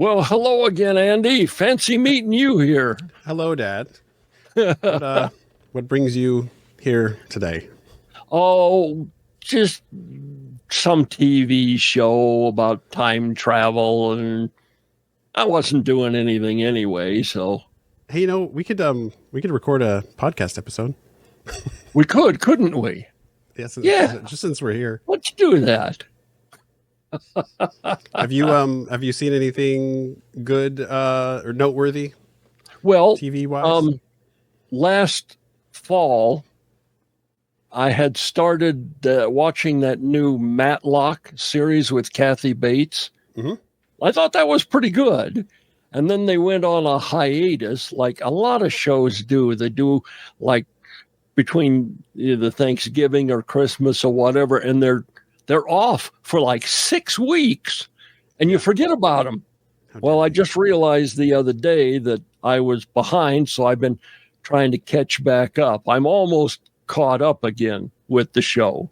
Well, hello again, Andy. Fancy meeting you here. Hello, Dad. What brings you here today? Oh, just some TV show about time travel, and I wasn't doing anything anyway, so Hey, we could record a podcast episode. we couldn't we? Yes, Yeah, just since we're here. let's do that. Have you seen anything good or noteworthy Well, TV wise? um, last fall, I had started watching that new Matlock series with Kathy Bates. Hmm. I thought that was pretty good. And then they went on a hiatus, like a lot of shows do. They do like between the Thanksgiving or Christmas or whatever, and they're off for like 6 weeks, and you forget about them. Well, I just realized the other day that I was behind, so I've been trying to catch back up. I'm almost caught up again with the show.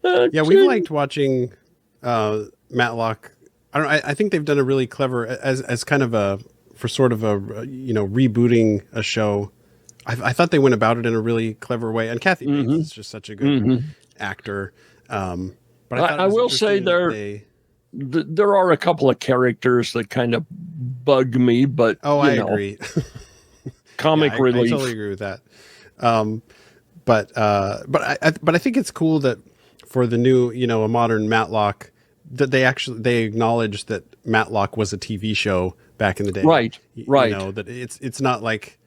Yeah, we liked watching Matlock. I don't. I think they've done a really clever as kind of a for sort of a rebooting a show. I thought they went about it in a really clever way, and Kathy Bates is just such a good actor. But I thought I will say there are a couple of characters that kind of bug me, but I agree. comic I relief. totally agree with that. But I think it's cool that for the new, a modern Matlock, that they acknowledge that Matlock was a TV show back in the day. Right. That it's not like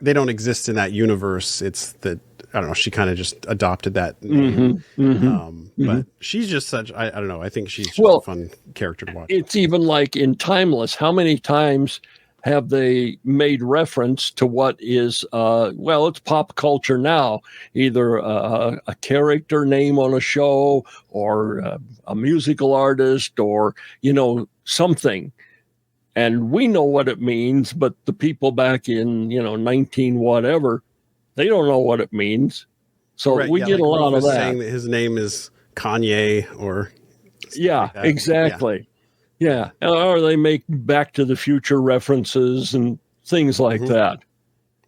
they don't exist in that universe. It's that, I don't know, she kind of just adopted that name. But she's just I don't know. I think she's just a fun character to watch. It's even like in Timeless. How many times have they made reference to what is, it's pop culture now, either a character name on a show or a musical artist or, something. And we know what it means, but the people back in, 19 whatever, they don't know what it means. So we get a lot of that. Saying that his name is Kanye or. Yeah, like exactly. Yeah. Or they make Back to the Future references and things like that.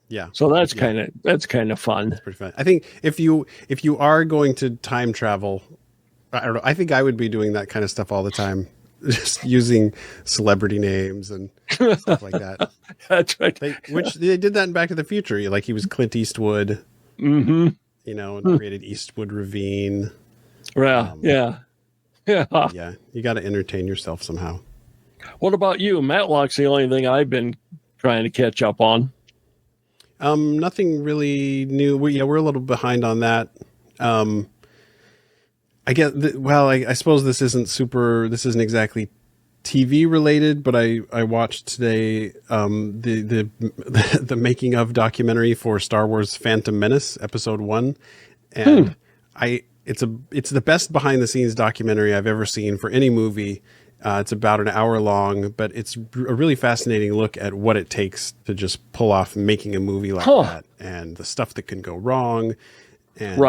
Yeah. So that's kind of fun. That's pretty fun. I think if you are going to time travel, I don't know. I think I would be doing that kind of stuff all the time, just using celebrity names and stuff like that. That's right. They did that in Back to the Future. Like he was Clint Eastwood. Mm-hmm. And created Eastwood Ravine. Yeah. Yeah, you got to entertain yourself somehow. What about you? Matlock's the only thing I've been trying to catch up on. Nothing really new. We're a little behind on that. I guess. I suppose this isn't exactly TV related, but I watched today the making of documentary for Star Wars Phantom Menace Episode 1, and it's the best behind the scenes documentary I've ever seen for any movie. It's about an hour long, but it's a really fascinating look at what it takes to just pull off making a movie like that and the stuff that can go wrong. And,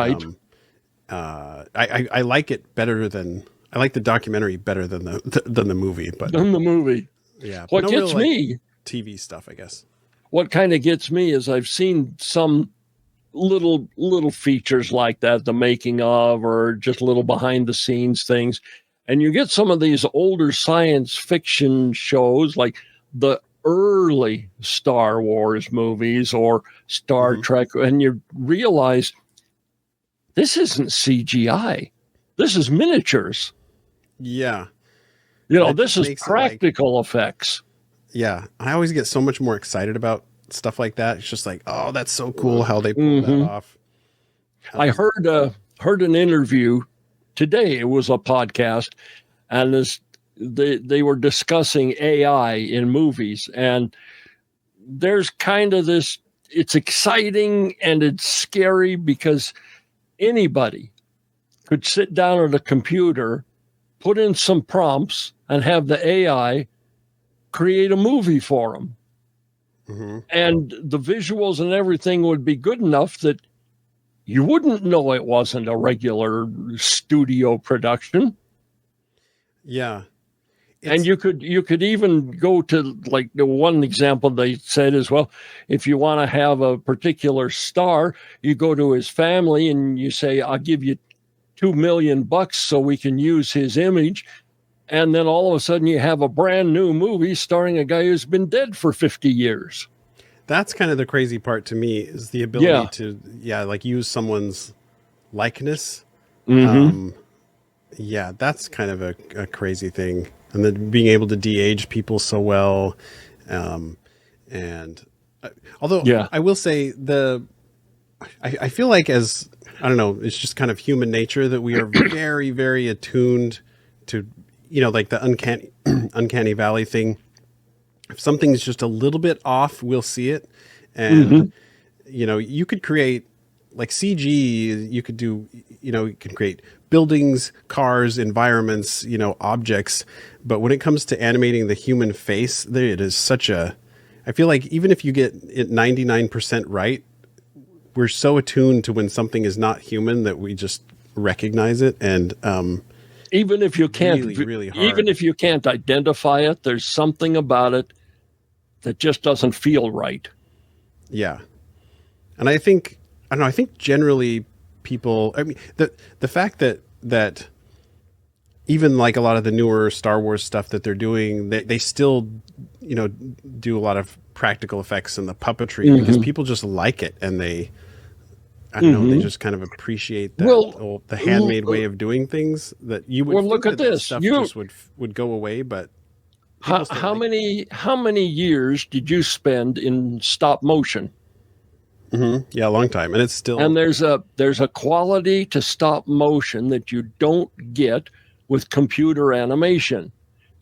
I like it better than I like the documentary better than the movie, but than the movie. Yeah. What gets me TV stuff, I guess. What kind of gets me is I've seen some little features like that, the making of, or just little behind the scenes things. And you get some of these older science fiction shows like the early Star Wars movies or Star Trek, and you realize this isn't CGI. This is miniatures. Yeah. This is practical effects. Yeah. I always get so much more excited about stuff like that. It's just like, oh, that's so cool how they pull that off. I heard an interview today. It was a podcast, and they were discussing AI in movies, and there's kind of this. It's exciting and it's scary because anybody could sit down at a computer, put in some prompts, and have the AI create a movie for them. And the visuals and everything would be good enough that you wouldn't know it wasn't a regular studio production. Yeah. And you could even go to, like, the one example they said is, well, if you want to have a particular star, you go to his family and you say, I'll give you $2 million so we can use his image. And then all of a sudden you have a brand new movie starring a guy who's been dead for 50 years. That's kind of the crazy part to me, is the ability to, like, use someone's likeness. Yeah, that's kind of a crazy thing. And then being able to de-age people so well. Although I will say I feel like, as, I don't know, it's just kind of human nature that we are very, very attuned to, like the uncanny valley thing. If something's just a little bit off, we'll see it. And, you could create, like, CG, you could do, you can create buildings, cars, environments, objects. But when it comes to animating the human face, it is such a, I feel like even if you get it 99% right, we're so attuned to when something is not human that we just recognize it. And even if you can't, really hard. Even if you can't identify it, there's something about it that just doesn't feel right. Yeah. And I think generally people, I mean, the fact that even, like, a lot of the newer Star Wars stuff that they're doing, they still, do a lot of practical effects and the puppetry because people just like it, and I don't know, they just kind of appreciate that, the handmade way of doing things that you would. Well, look at this. Stuff just would go away, but how many years did you spend in stop motion? Yeah, a long time, and it's still. And there's a quality to stop motion that you don't get with computer animation.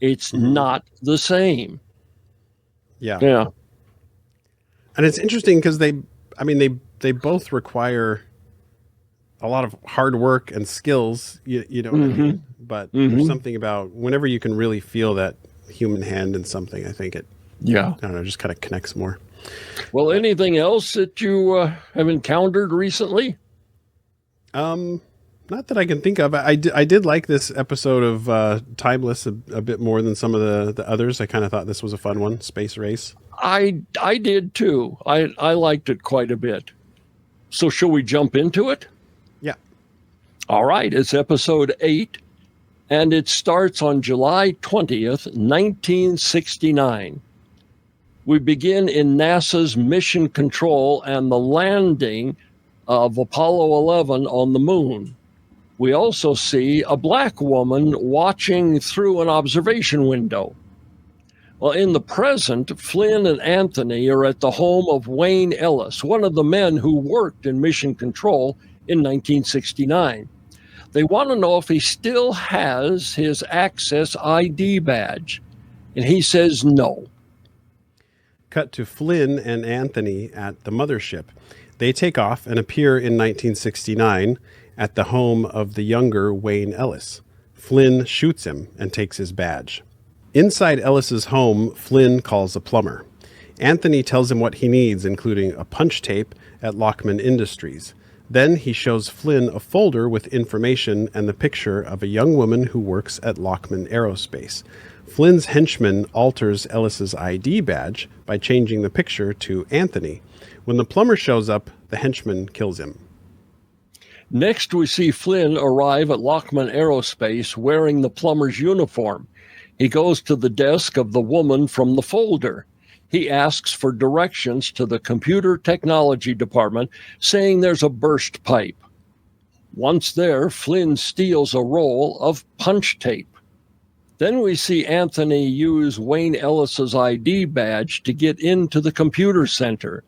It's not the same. Yeah. And it's interesting because they both require a lot of hard work and skills, you know what I mean? But there's something about whenever you can really feel that human hand in something, I think it, I don't know, just kind of connects more. Well, anything else that you have encountered recently? Not that I can think of. I did like this episode of Timeless a bit more than some of the others. I kind of thought this was a fun one, Space Race. I did too. I liked it quite a bit. So shall we jump into it? Yeah. All right. It's episode 8, and it starts on July 20th, 1969. We begin in NASA's Mission Control and the landing of Apollo 11 on the moon. We also see a black woman watching through an observation window. Well, in the present, Flynn and Anthony are at the home of Wayne Ellis, one of the men who worked in Mission Control in 1969. They want to know if he still has his Access ID badge, and he says no. Cut to Flynn and Anthony at the mothership. They take off and appear in 1969 at the home of the younger Wayne Ellis. Flynn shoots him and takes his badge. Inside Ellis's home, Flynn calls a plumber. Anthony tells him what he needs, including a punch tape at Lockman Industries. Then he shows Flynn a folder with information and the picture of a young woman who works at Lockman Aerospace. Flynn's henchman alters Ellis's ID badge by changing the picture to Anthony. When the plumber shows up, the henchman kills him. Next, we see Flynn arrive at Lockman Aerospace wearing the plumber's uniform. He goes to the desk of the woman from the folder. He asks for directions to the computer technology department, saying there's a burst pipe. Once there, Flynn steals a roll of punch tape. Then we see Anthony use Wayne Ellis's ID badge to get into the computer center.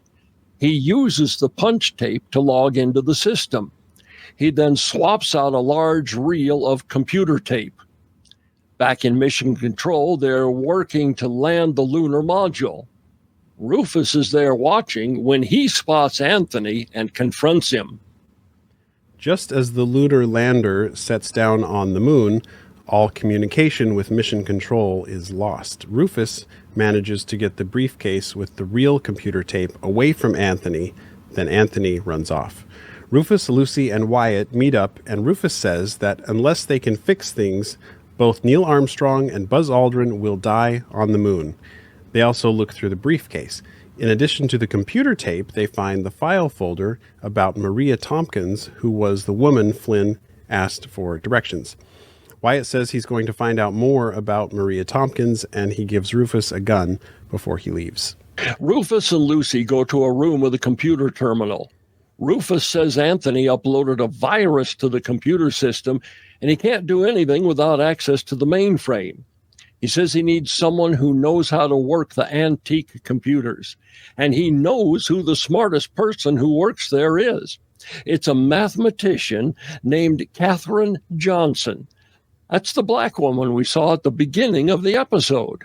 He uses the punch tape to log into the system. He then swaps out a large reel of computer tape. Back in Mission Control, they're working to land the lunar module. Rufus is there watching when he spots Anthony and confronts him. Just as the lunar lander sets down on the moon, all communication with Mission Control is lost. Rufus manages to get the briefcase with the real computer tape away from Anthony, then Anthony runs off. Rufus, Lucy, and Wyatt meet up, and Rufus says that unless they can fix things, Both Neil Armstrong and Buzz Aldrin will die on the moon. They also look through the briefcase. In addition to the computer tape, they find the file folder about Maria Tompkins, who was the woman Flynn asked for directions. Wyatt says he's going to find out more about Maria Tompkins, and he gives Rufus a gun before he leaves. Rufus and Lucy go to a room with a computer terminal. Rufus says Anthony uploaded a virus to the computer system, and he can't do anything without access to the mainframe. He says he needs someone who knows how to work the antique computers, and he knows who the smartest person who works there is. It's a mathematician named Katherine Johnson. That's the black woman we saw at the beginning of the episode.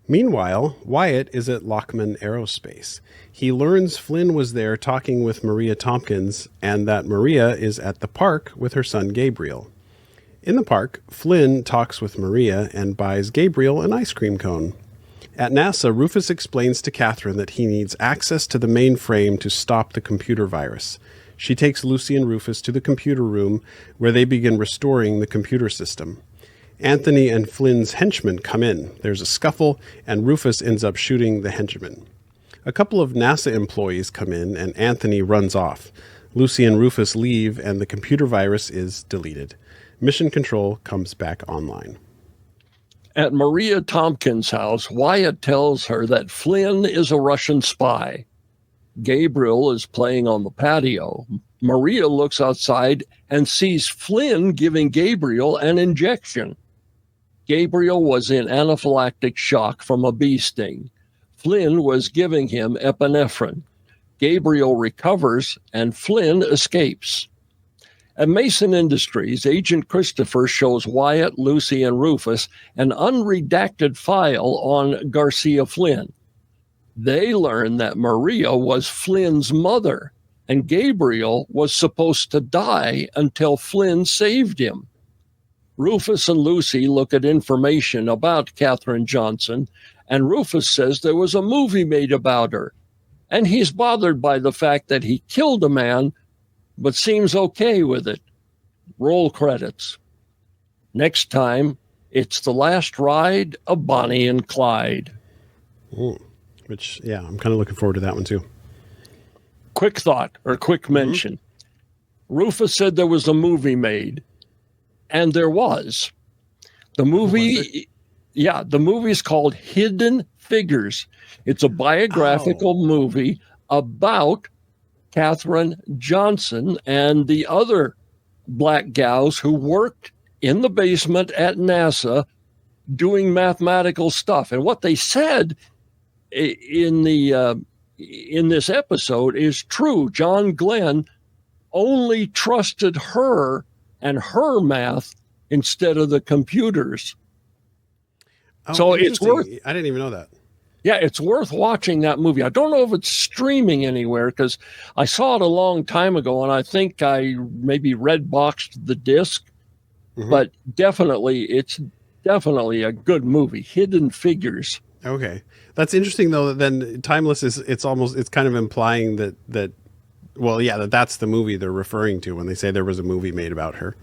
Meanwhile, Wyatt is at Lockman Aerospace. He learns Flynn was there talking with Maria Tompkins and that Maria is at the park with her son Gabriel. In the park, Flynn talks with Maria and buys Gabriel an ice cream cone. At NASA, Rufus explains to Catherine that he needs access to the mainframe to stop the computer virus. She takes Lucy and Rufus to the computer room where they begin restoring the computer system. Anthony and Flynn's henchmen come in. There's a scuffle, and Rufus ends up shooting the henchman. A couple of NASA employees come in, and Anthony runs off. Lucy and Rufus leave, and the computer virus is deleted. Mission Control comes back online. At Maria Tompkins' house, Wyatt tells her that Flynn is a Russian spy. Gabriel is playing on the patio. Maria looks outside and sees Flynn giving Gabriel an injection. Gabriel was in anaphylactic shock from a bee sting. Flynn was giving him epinephrine. Gabriel recovers and Flynn escapes. At Mason Industries, Agent Christopher shows Wyatt, Lucy, and Rufus an unredacted file on Garcia Flynn. They learn that Maria was Flynn's mother, and Gabriel was supposed to die until Flynn saved him. Rufus and Lucy look at information about Katherine Johnson, and Rufus says there was a movie made about her, and he's bothered by the fact that he killed a man, but seems okay with it. Roll credits. Next time, it's The Last Ride of Bonnie and Clyde. Which, yeah, I'm kind of looking forward to that one too. Quick thought or quick mention. Rufus said there was a movie made, and there was. The movie, the movie's called Hidden Figures. It's a biographical movie about Katherine Johnson and the other black gals who worked in the basement at NASA doing mathematical stuff. And what they said in this episode is true. John Glenn only trusted her and her math instead of the computers. So it's worth. I didn't even know that. Yeah, it's worth watching that movie. I don't know if it's streaming anywhere because I saw it a long time ago, and I think I maybe red boxed the disc. But it's definitely a good movie. Hidden Figures. Okay, that's interesting though. Then Timeless it's kind of implying that that's the movie they're referring to when they say there was a movie made about her.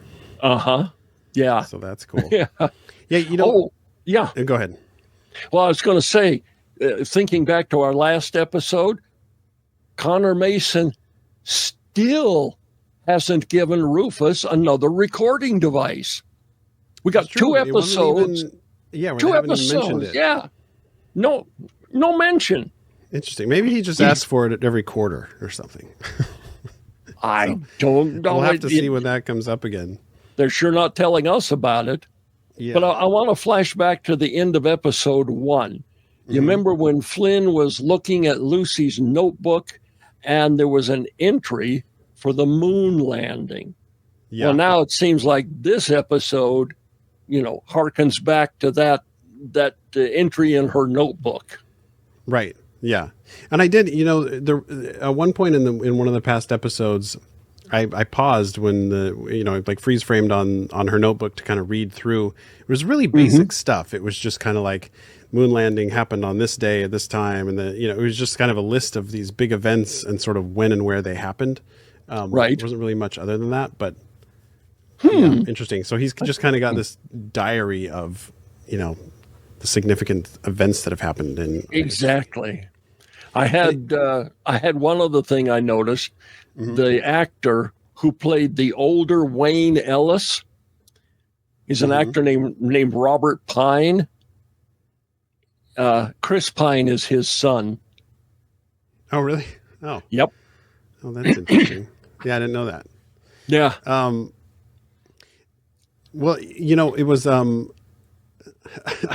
Yeah. So that's cool. Yeah. Yeah. Go ahead. Well, I was going to say, thinking back to our last episode, Connor Mason still hasn't given Rufus another recording device. We got 2 episodes. Two episodes. Yeah. No mention. Interesting. Maybe he just asks for it at every quarter or something. I don't know. We'll have to see when that comes up again. They're sure not telling us about it. Yeah. But I want to flash back to the end of episode 1. You remember when Flynn was looking at Lucy's notebook and there was an entry for the moon landing? Yeah. Well, now it seems like this episode, harkens back to that entry in her notebook. Right. Yeah. And I did, at one point in one of the past episodes, I paused when freeze framed on her notebook to kind of read through. It was really basic stuff. It was just kind of like moon landing happened on this day at this time. And it was just kind of a list of these big events and sort of when and where they happened. Right. It wasn't really much other than that, but Yeah, interesting. So he's just kind of got this diary of, the significant events that have happened in Exactly. I had one other thing I noticed. The actor who played the older Wayne Ellis, he's an actor named Robert Pine. Chris Pine is his son. Oh, really? Oh, Yep. oh, that's interesting. Yeah, I didn't know that. Yeah. Well, it was. I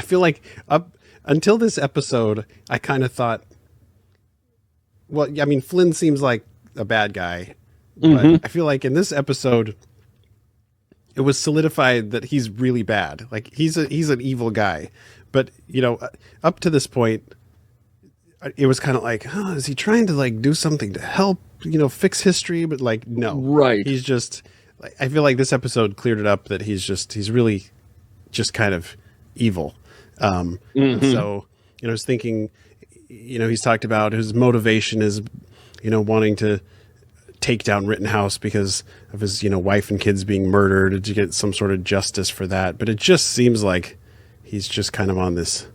feel like up until this episode, I kind of thought. Well, I mean, Flynn seems like a bad guy, but I feel like in this episode, it was solidified that he's really bad. Like he's an evil guy, but up to this point, it was kind of like, is he trying to like do something to help, fix history? But like, no, Right. He's just, I feel like this episode cleared it up that he's really just kind of evil. And so, I was thinking, he's talked about his motivation is, wanting to take down Rittenhouse because of his, wife and kids being murdered, to get some sort of justice for that. But it just seems like he's just kind of on this.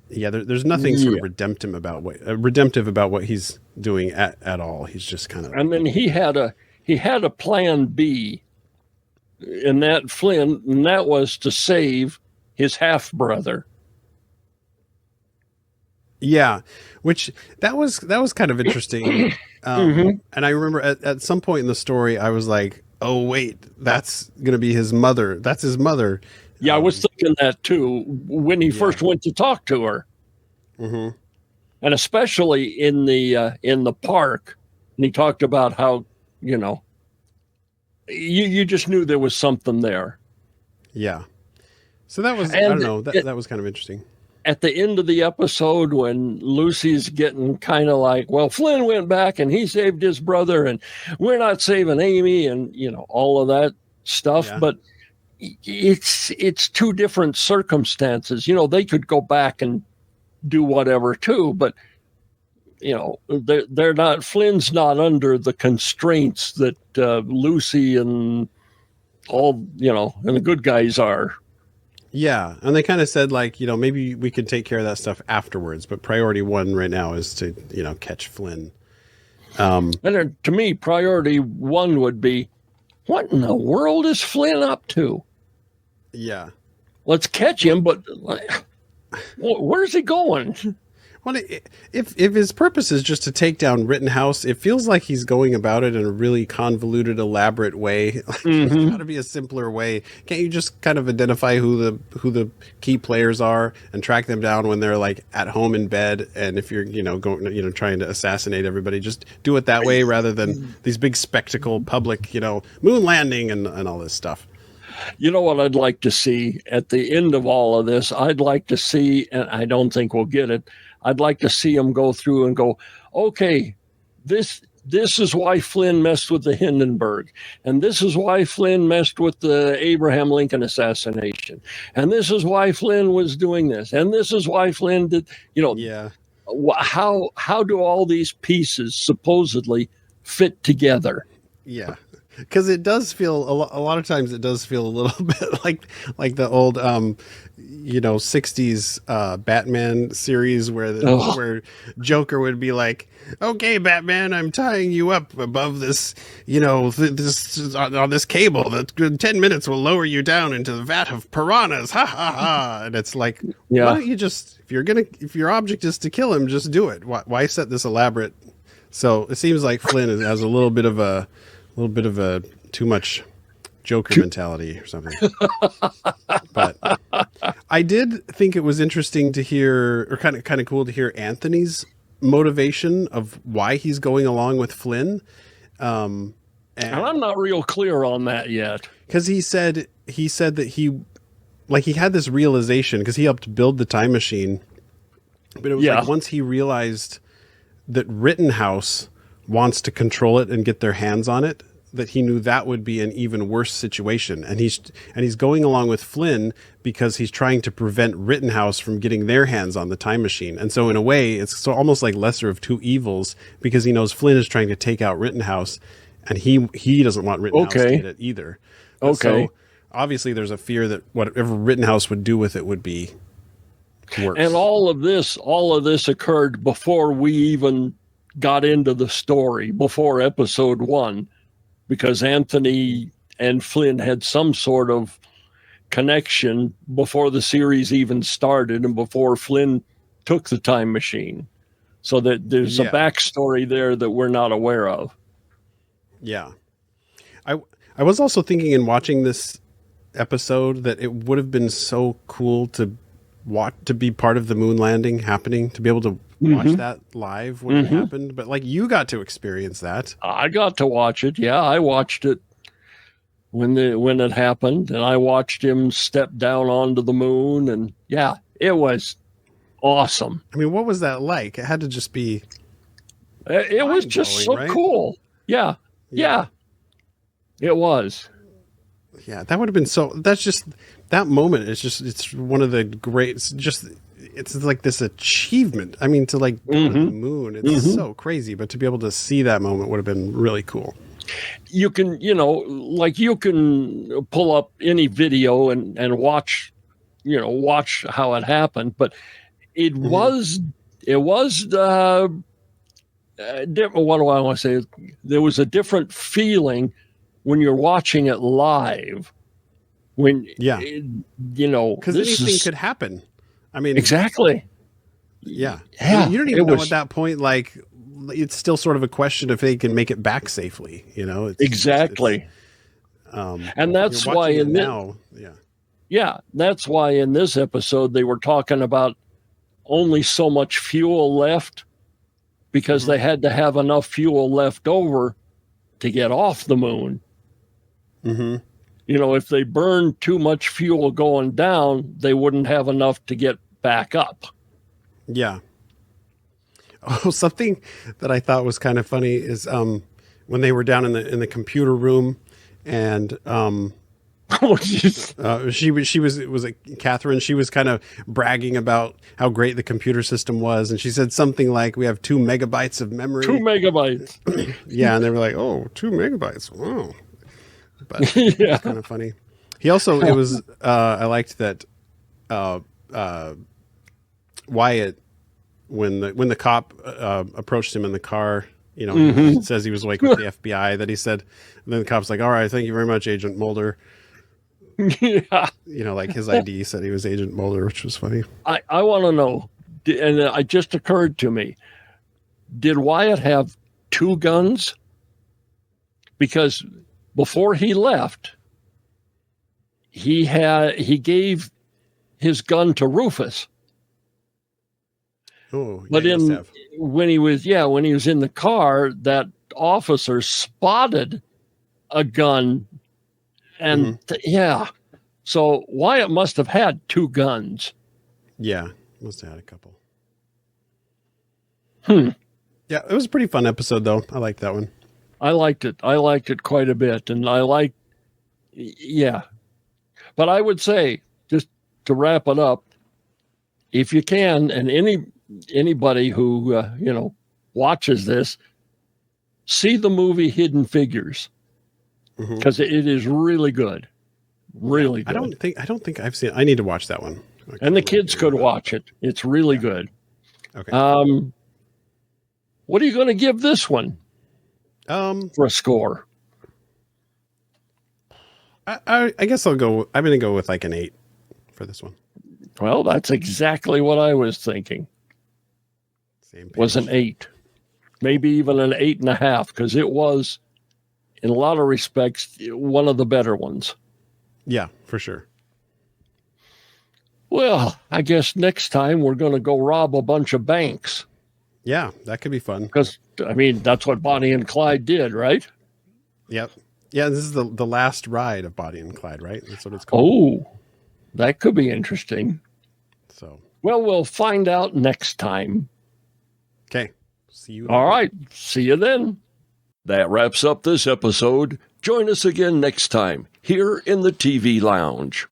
Yeah, there's nothing sort of redemptive about what he's doing at all. He's just kind of. And then he had a plan B, and that was to save his half brother. Yeah, which that was kind of interesting. And I remember at some point in the story, I was like, "Oh wait, that's gonna be his mother. That's his mother." Yeah, I was thinking that too when he first went to talk to her, and especially in the park, and he talked about how you just knew there was something there. Yeah. So that was, And I don't know, that was kind of interesting. At the end of the episode, when Lucy's getting kind of like, well, Flynn went back and he saved his brother, and we're not saving Amy, and all of that stuff, but it's two different circumstances. They could go back and do whatever too, but they're not. Flynn's not under the constraints that Lucy and all and the good guys are. Yeah, and they kind of said like, maybe we could take care of that stuff afterwards, but priority one right now is to catch Flynn. And then, to me, priority one would be, what in the world is Flynn up to? Yeah. Let's catch him, but where's he going? Well, if his purpose is just to take down Rittenhouse, it feels like he's going about it in a really convoluted, elaborate way. There's got to be a simpler way. Can't you just kind of identify who the key players are and track them down when they're like at home in bed? And if you're going trying to assassinate everybody, just do it that way rather than these big spectacle public moon landing and all this stuff. You know what I'd like to see at the end of all of this? I'd like to see, and I don't think we'll get it, I'd like to see him go through and go, okay, this is why Flynn messed with the Hindenburg, and this is why Flynn messed with the Abraham Lincoln assassination, and this is why Flynn was doing this, and this is why Flynn did, Yeah. How do all these pieces supposedly fit together? Yeah. Because it does feel a lot of times it does feel a little bit like the old 60s Batman series where Joker would be like, okay, Batman, I'm tying you up above this this on this cable that in 10 minutes will lower you down into the vat of piranhas, ha ha ha. And it's like, why don't you just, if your object is to kill him, just do it. Why set this elaborate? So it seems like Flynn has a little bit of a too much Joker mentality or something. But I did think it was interesting to hear, or kind of cool to hear Anthony's motivation of why he's going along with Flynn. And I'm not real clear on that yet. Because he said that he had this realization because he helped build the time machine. But it was like once he realized that Rittenhouse wants to control it and get their hands on it, that he knew that would be an even worse situation. And he's going along with Flynn because he's trying to prevent Rittenhouse from getting their hands on the time machine. And so in a way, it's so almost like lesser of two evils because he knows Flynn is trying to take out Rittenhouse. and he doesn't want Rittenhouse to Okay. get it either. Okay. So obviously, there's a fear that whatever Rittenhouse would do with it would be worse. And all of this occurred before we even got into the story, before episode 1, because Anthony and Flynn had some sort of connection before the series even started and before Flynn took the time machine. So that there's a backstory there that we're not aware of. Yeah. I was also thinking in watching this episode that it would have been so cool to be part of the moon landing happening, to be able to watch that live when it happened. But like, you got to experience that. I got to watch it. Yeah, I watched it when it happened, and I watched him step down onto the moon, and yeah, it was awesome. I mean, what was that like? It had to just be It was just so right? cool. Yeah. It was. Yeah, that would have been so. That's just that moment. It's one of the great. It's like this achievement. I mean, to like go to the moon, it's so crazy. But to be able to see that moment would have been really cool. You can, you can pull up any video and watch, watch how it happened. But it was what do I want to say? There was a different feeling when you're watching it live. When because anything could happen. I mean, exactly. Yeah. Yeah. I mean, you don't even know at that point. Like, it's still sort of a question if they can make it back safely. Exactly. And that's why that's why in this episode they were talking about only so much fuel left, because they had to have enough fuel left over to get off the moon. If they burned too much fuel going down, they wouldn't have enough to get back up. Yeah. Oh, something that I thought was kind of funny is when they were down in the computer room, and Catherine. She was kind of bragging about how great the computer system was, and she said something like, "We have 2 megabytes of memory." 2 megabytes. Yeah, and they were like, "Oh, 2 megabytes. Wow." But it's kind of funny. He also, it was, I liked that Wyatt, when the cop approached him in the car, he says he was awake with the FBI, that he said, and then the cop's like, "All right, thank you very much, Agent Mulder." Yeah. Like his ID said he was Agent Mulder, which was funny. I want to know, and it just occurred to me, did Wyatt have 2 guns? Because before he left, he gave his gun to Rufus. Oh, but when he was in the car, that officer spotted a gun, and so Wyatt must have had 2 guns. Yeah, must have had a couple. Yeah, it was a pretty fun episode, though. I liked that one. I liked it. I liked it quite a bit, and But I would say, just to wrap it up, if you can, and anybody who watches this, see the movie Hidden Figures, because it is really good. Really good. I don't think I've seen it. I need to watch that one. And the kids could watch it. It's really good. Okay. What are you going to give this one for a score? I guess I'm going to go with like an 8 for this one. Well, that's exactly what I was thinking. Same page. Was an 8. Maybe even an 8.5, because it was, in a lot of respects, one of the better ones. Yeah, for sure. Well, I guess next time we're going to go rob a bunch of banks. Yeah, that could be fun. Because, that's what Bonnie and Clyde did, right? Yep. Yeah, this is the last ride of Bonnie and Clyde, right? That's what it's called. Oh, that could be interesting. So. Well, we'll find out next time. Okay. See you. All right. See you then. That wraps up this episode. Join us again next time here in the TV Lounge.